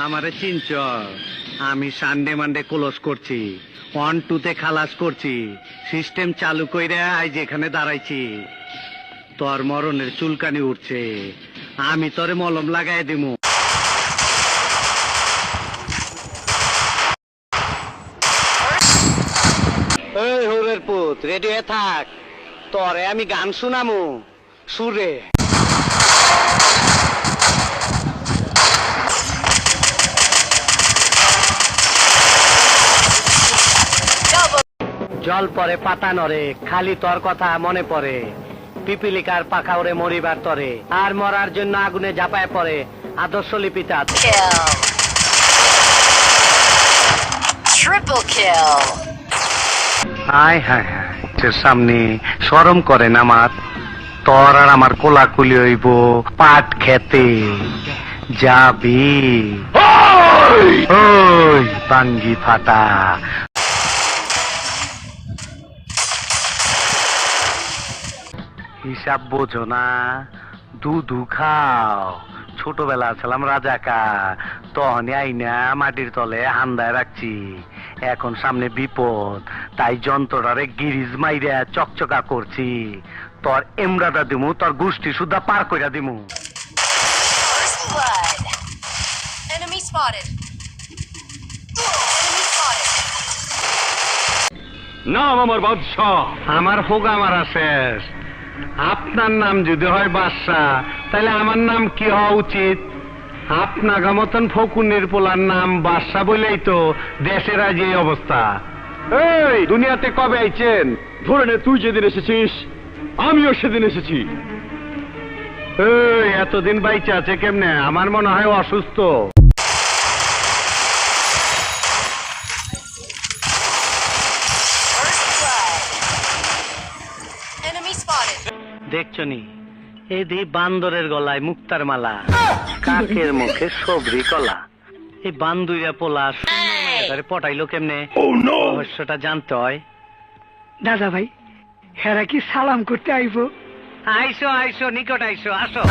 আমারে চিনচ? আমি Sunday Monday close করছি, 1 2 তে খালাস করছি, সিস্টেম চালু কইরা আজ এখানে দাঁড়াইছি। তোর মরণের চুলকানি উঠছে, আমি তোরে মলম লাগাই দিমু। এই হরের পুত, রেডি হয়ে থাক, তোরে আমি গান শুনামু সুরে। জল পরে পাতা নরে, খালি তোর কথা মনে পড়ে। পিপিলিকার পাখা ওরে মরিবার তরে, আর মরার জন্য আগুনে ঝাঁপায় পড়ে আদর্শ লিপিতা। Triple kill. হায় হায় হায়, সামনে শরম করে না আমার? তোর আর আমার কোলাকুলি হইব পাট খেতে যাবি? ওই বাঙ্গি ফাটা, হিসাব বোঝো না? দুধু খাও। ছোটবেলা ছিলাম রাজাকার, তখনই আইনা মাটির তলে হান্দায় রাখছি। এখন সামনে বিপদ, তাই যন্ত্রটারে গিরিজ মাইরা চকচকা করছি। তোর এমরাটা দিমু, তোর গোষ্ঠী সুদ্ধা পার কইরা দিমু। First blood. Enemy spotted. Enemy spotted. নাম আমার বাদশাহ, আমার হোগা মারা শেষ। আপনার নাম যদি হয় বাদশাহ, তাহলে আমার নাম কি হওয়া উচিত? আপনার মতন ফকুনের পোলার নাম বাদশাহ বলেই তো দেশের আজ এই অবস্থা। এই দুনিয়াতে কবে আইছেন? ধরে নে, তুই যেদিন এসেছিস আমিও সেদিন এসেছি। এই এতদিন বাইচে আছে কেমনে? আমার মনে হয় অসুস্থ। First blood. Enemy spotted. দেখছনি, এই বান্দরের গলায় মুক্তার মালা, কাকের মুখে সবরি কলা। এই বান্দুইরা পোলা পটাইলো কেমনে? রহস্যটা জানতে হয়। দাদা ভাই, হেরা কি সালাম করতে আইব? আইসো আইসো, নিকট আইসো, আসো।